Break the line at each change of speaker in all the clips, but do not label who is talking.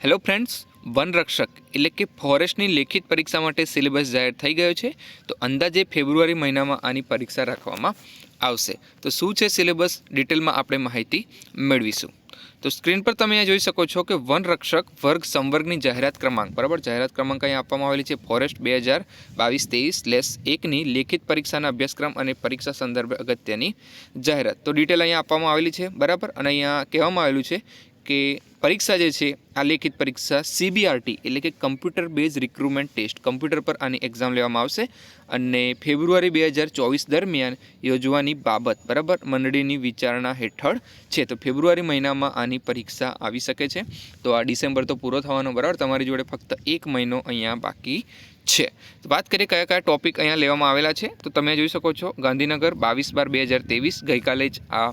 Hello friends, વનરક્ષક એટલે કે ફોરેસ્ટની લેખિત પરીક્ષા માટે સિલેબસ જાહેર થઈ ગયો છે. તો અંદાજે ફેબ્રુઆરી મહિનામાં આની પરીક્ષા રાખવામાં આવશે. તો શું છે સિલેબસ, ડિટેલમાં આપણે માહિતી મેળવીશું. તો સ્ક્રીન પર તમે અહીંયા જોઈ શકો છો કે વનરક્ષક વર્ગ સંવર્ગની જાહેરાત ક્રમાંક, બરાબર, જાહેરાત ક્રમાંક અહીંયા આપવામાં આવેલી છે. ફોરેસ્ટ 2022-23/1ની લેખિત પરીક્ષાના અભ્યાસક્રમ અને પરીક્ષા સંદર્ભે અગત્યની જાહેરાત. તો ડિટેલ અહીંયા આપવામાં આવેલી છે, બરાબર. અને અહીંયા કહેવામાં આવેલું છે કે પરીક્ષા જે છે આ લેખિત પરીક્ષા CBRT એટલે કે computer based recruitment test, computer પર આની એક્ઝામ લેવામાં આવશે અને ફેબ્રુઆરી 2024 દરમિયાન યોજવાની બાબત, બરાબર, મંડળીની વિચારણા હેઠળ છે. તો ફેબ્રુઆરી મહિનામાં આની પરીક્ષા આવી શકે છે. તો આ ડિસેમ્બર તો પૂરો થવાનો, બરાબર, તમારી જોડે ફક્ત 1 મહિનો અહીંયા બાકી છે. તો વાત કરીએ કયા કયા ટોપિક અહીંયા લેવામાં આવેલા છે. તો તમે જોઈ શકો છો ગાંધીનગર 22/12/2023 ગઈકાલે જ આ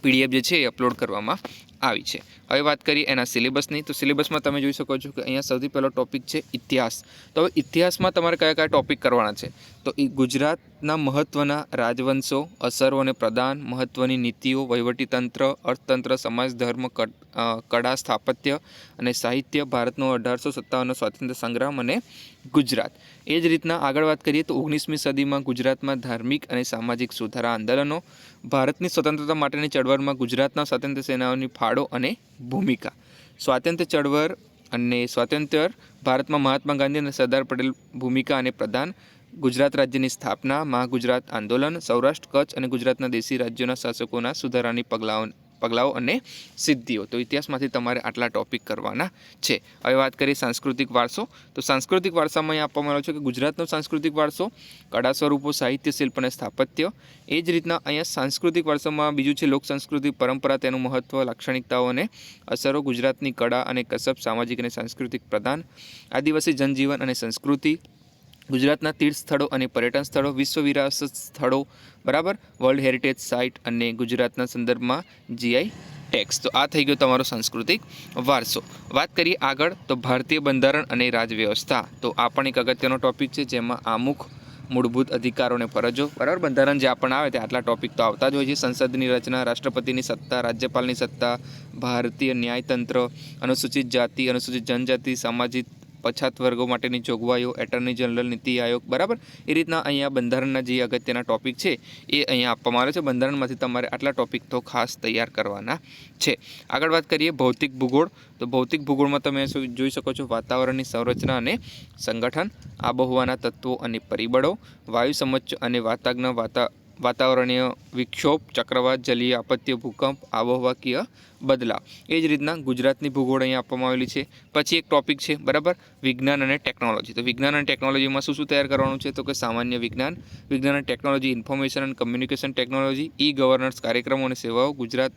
PDF જે છે એ અપલોડ કરવામાં આવી છે. હવે વાત કરીએ એના સિલેબસની. તો સિલેબસમાં તમે જોઈ શકો છો કે અહીંયા સૌથી પહેલો ટોપિક છે ઇતિહાસ. તો હવે ઇતિહાસમાં તમારે કયા કયા ટોપિક કરવાના છે. તો એ ગુજરાતના મહત્ત્વના રાજવંશો, અસરો અને પ્રદાન, મહત્ત્વની નીતિઓ, વહીવટીતંત્ર, અર્થતંત્ર, સમાજ, ધર્મ, કળા, સ્થાપત્ય અને સાહિત્ય, ભારતનો 1857નો સ્વાતંત્ર્ય સંગ્રામ અને ગુજરાત. એ જ રીતના આગળ વાત કરીએ તો 19મી સદીમાં ગુજરાતમાં ધાર્મિક અને સામાજિક સુધારા આંદોલનો, ભારતની સ્વતંત્રતા માટેની ચળવળમાં ગુજરાતના સ્વાતંત્ર્ય સેનાઓની ફાળો અને ભૂમિકા, સ્વાતંત્ર્ય ચળવળ અને સ્વાતંત્ર્ય ભારતમાં મહાત્મા ગાંધી અને સરદાર પટેલ ભૂમિકા અને પ્રદાન, ગુજરાત રાજ્યની સ્થાપના, મહાગુજરાત આંદોલન, સૌરાષ્ટ્ર, કચ્છ અને ગુજરાતના દેશી રાજ્યોના શાસકોના સુધારાની પગલાઓ અને સિદ્ધિઓ. તો ઇતિહાસમાંથી તમારે આટલા ટોપિક કરવાના છે. હવે વાત કરીએ સાંસ્કૃતિક વારસો. તો સાંસ્કૃતિક વારસામાં અહીં આપવામાં આવ્યો છે કે ગુજરાતનો સાંસ્કૃતિક વારસો, કળા સ્વરૂપો, સાહિત્ય, શિલ્પ અને સ્થાપત્ય. એ જ રીતના અહીંયા સાંસ્કૃતિક વારસામાં બીજું છે લોક સંસ્કૃતિ, પરંપરા, તેનું મહત્ત્વ, લાક્ષણિકતાઓ અને અસરો, ગુજરાતની કળા અને કસબ, સામાજિક અને સાંસ્કૃતિક પ્રદાન, આદિવાસી જનજીવન અને સંસ્કૃતિ, ગુજરાતના તીર્થ સ્થળો અને પર્યટન સ્થળો, વિશ્વ વિરાસત સ્થળો, બરાબર, વર્લ્ડ હેરિટેજ સાઇટ અને ગુજરાતના સંદર્ભમાં GI ટેક્સ. તો આ થઈ ગયો તમારો સાંસ્કૃતિક વારસો. વાત કરીએ આગળ તો ભારતીય બંધારણ અને રાજવ્યવસ્થા. તો આ પણ એક અગત્યનો ટોપિક છે જેમાં આમુખ, મૂળભૂત અધિકારો અને ફરજો, બરાબર, બંધારણ જે આપણને આવે તે આટલા ટોપિક તો આવતા જ હોય છે. સંસદની રચના, રાષ્ટ્રપતિની સત્તા, રાજ્યપાલની સત્તા, ભારતીય ન્યાયતંત્ર, અનુસૂચિત જાતિ, અનુસૂચિત જનજાતિ, સામાજિક પછાત વર્ગો માટેની જોગવાઈઓ, એટર્ની જનરલ, નીતિ આયોગ, બરાબર. એ રીતના અહીંયા બંધારણના જે અગત્યના ટોપિક છે એ અહીંયા આપવામાં આવે છે. બંધારણમાંથી તમારે આટલા ટોપિક તો ખાસ તૈયાર કરવાના છે. આગળ વાત કરીએ ભૌતિક ભૂગોળ. તો ભૌતિક ભૂગોળમાં તમે જોઈ શકો છો વાતાવરણની સંરચના અને સંગઠન, આબોહવાના તત્વો અને પરિબળો, વાયુ સમોચ્ચ અને વાતાવરણીય વિક્ષોભ, ચક્રવાત, જલીય આપત્તિઓ, ભૂકંપ, આબોહવાકીય બદલાવ. એ જ રીતના ગુજરાતની ભૂગોળ અહીંયા આપવામાં આવેલી છે. પછી એક ટોપિક છે, બરાબર, વિજ્ઞાન અને ટેકનોલોજી. તો વિજ્ઞાન અને ટેકનોલોજીમાં શું તૈયાર કરવાનું છે. તો કે સામાન્ય વિજ્ઞાન, વિજ્ઞાન અને ટેકનોલોજી, ઇન્ફોર્મેશન અને કમ્યુનિકેશન ટેકનોલોજી, ગવર્નન્સ, કાર્યક્રમો અને સેવાઓ, ગુજરાત,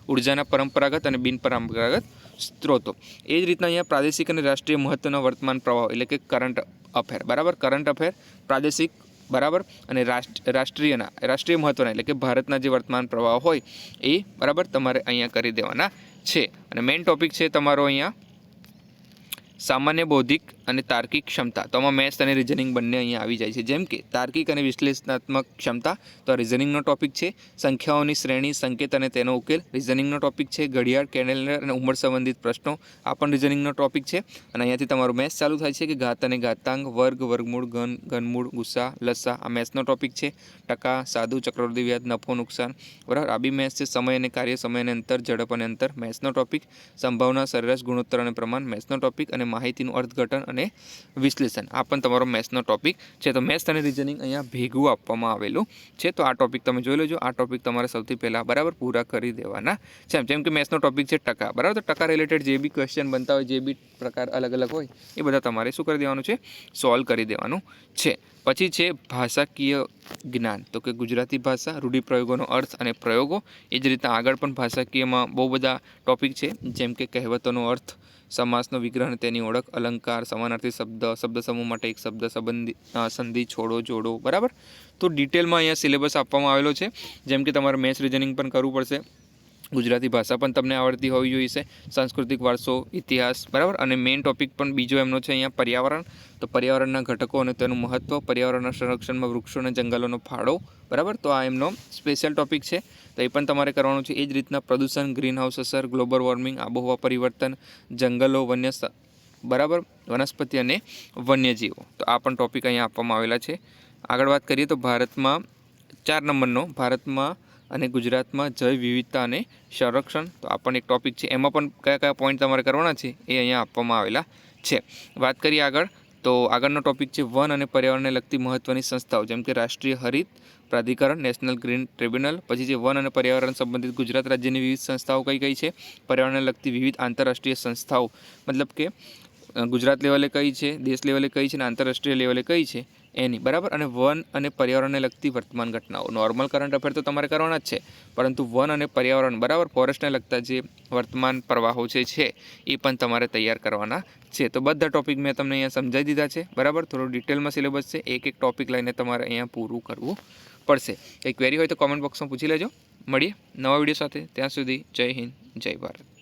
ઉર્જાના પરંપરાગત અને બિનપરંપરાગત સ્ત્રોતો. એ જ રીતના અહીંયા પ્રાદેશિક અને રાષ્ટ્રીય મહત્ત્વના વર્તમાન પ્રવાહો એટલે કે કરંટ અફેર, બરાબર, કરંટ અફેર, પ્રાદેશિક, બરાબર, અને રાષ્ટ્રીય મહત્ત્વના એટલે કે ભારતના જે વર્તમાન પ્રવાહ હોય એ, બરાબર, તમારે અહીંયા કરી દેવાના છે. અને મેઇન ટોપિક છે તમારો અહીંયા સામાન્ય બૌદ્ધિક અને તાર્કિક ક્ષમતા. તો આમાં મેથ્સ અને રિઝનિંગ બંને અહીંયા આવી જાય છે. જેમ કે તાર્કિક અને વિશ્લેષણાત્મક ક્ષમતા, તો આ રિઝનિંગનો ટોપિક છે. સંખ્યાઓની શ્રેણી, સંકેત અને તેનો ઉકેલ, રિઝનિંગનો ટોપિક છે. ઘડિયાળ, કેલેન્ડર અને ઉંમર સંબંધિત પ્રશ્નો, આ પણ રિઝનિંગનો ટોપિક છે. અને અહીંયાથી તમારું મેથ્સ ચાલુ થાય છે કે ઘાત અને ઘાતાંક, વર્ગ, વર્ગમૂળ, ઘનમૂળ, ગુસ્સા, લસ્સા, આ મેથ્સનો ટોપિક છે. ટકા, સાદું, ચક્રવૃદ્ધિ વ્યાજ, નફો, નુકસાન, બરાબર, આ બી મેથ્સ છે. સમય અને કાર્ય, સમય અને અંતર, ઝડપ અને અંતર, મેથ્સનો ટોપિક. સંભાવના, સરેરાશ, ગુણોત્તર અને પ્રમાણ, મેથ્સનો ટોપિક. અને માહિતીનું અર્થઘટન અને વિશ્લેષણ, આ પણ તમારો મેથ્સનો ટોપિક છે. તો મેથ્સ અને રિઝનિંગ અહીંયા ભેગું આપવામાં આવેલું છે. તો આ ટોપિક તમે જોઈ લેજો. આ ટોપિક તમારે સૌથી પહેલાં, બરાબર, પૂરા કરી દેવાના છે. જેમ કે મેથ્સનો ટોપિક છે ટકા, બરાબર, તો ટકા રિલેટેડ જે બી ક્વેશ્ચન બનતા હોય, જે બી પ્રકાર અલગ અલગ હોય એ બધા તમારે શું કરી દેવાનું છે, સોલ્વ કરી દેવાનું છે. પછી છે ભાષાકીય જ્ઞાન. તો કે ગુજરાતી ભાષા, રૂઢિપ્રયોગોનો અર્થ અને પ્રયોગો. એ જ રીતના આગળ પણ ભાષાકીયમાં બહુ બધા ટોપિક છે. જેમ કે કહેવતોનો અર્થ, સમાસનો વિગ્રહ અને તેની ઓળખ, અલંકાર, સમાનાર્થી શબ્દ, શબ્દ સમૂહ માટે એક શબ્દ, સંધિ, છોડો, જોડો, બરાબર. તો ડિટેલમાં અહીંયા સિલેબસ આપવામાં આવેલો છે. જેમ કે તમારે મેથ્સ રિઝનિંગ પણ કરવું પડશે. ગુજરાતી ભાષા પણ તમને આવડતી હોવી જોઈએ, સાંસ્કૃતિક વારસો, ઇતિહાસ, બરાબર. અને મેઇન ટોપિક પણ બીજો એમનો છે અહીંયા પર્યાવરણ. તો પર્યાવરણના ઘટકો અને તેનું મહત્ત્વ, પર્યાવરણના સંરક્ષણમાં વૃક્ષો અને જંગલોનો ફાળો, બરાબર. તો આ એમનો સ્પેશિયલ ટોપિક છે, તો એ પણ તમારે કરવાનું છે. એ જ રીતના પ્રદૂષણ, ગ્રીન હાઉસ અસર, ગ્લોબલ વોર્મિંગ, આબોહવા પરિવર્તન, જંગલો, બરાબર, વનસ્પતિ અને વન્યજીવો. તો આ પણ ટોપિક અહીંયા આપવામાં આવેલા છે. આગળ વાત કરીએ તો ભારતમાં 4 નંબરનો, ભારતમાં અને ગુજરાતમાં જૈવ વિવિધતા અને સંરક્ષણ. તો આ પણ એક ટોપિક છે. એમાં પણ કયા કયા પોઈન્ટ તમારે કરવાના છે એ અહીંયા આપવામાં આવેલા છે. વાત કરીએ આગળ, તો આગળનો ટોપિક છે વન અને પર્યાવરણને લગતી મહત્ત્વની સંસ્થાઓ, જેમ કે રાષ્ટ્રીય હરિત પ્રાધિકરણ, નેશનલ ગ્રીન ટ્રિબ્યુનલ. પછી જે વન અને પર્યાવરણ સંબંધિત ગુજરાત રાજ્યની વિવિધ સંસ્થાઓ કઈ કઈ છે, પર્યાવરણને લગતી વિવિધ આંતરરાષ્ટ્રીય સંસ્થાઓ, મતલબ કે ગુજરાત લેવલે કઈ છે, દેશ લેવલે કઈ છે અને આંતરરાષ્ટ્રીય લેવલે કઈ છે એની, બરાબર. અને વન અને પર્યાવરણને લગતી વર્તમાન ઘટનાઓ. નોર્મલ કરંટ અફેર તો તમારે કરવાના જ છે, પરંતુ વન અને પર્યાવરણ, બરાબર, ફોરેસ્ટને લગતા જે વર્તમાન પ્રવાહો છે એ પણ તમારે તૈયાર કરવાના છે. તો બધા ટોપિક મેં તમને અહીંયા સમજાવી દીધા છે, બરાબર. થોડું ડિટેલમાં સિલેબસ છે, એક એક ટોપિક લઈને તમારે અહીંયા પૂરું કરવું પડશે. કંઈ ક્વેરી હોય તો કોમેન્ટ બોક્સમાં પૂછી લેજો. મળીએ નવા વિડીયો સાથે. ત્યાં સુધી જય હિન્દ, જય ભારત.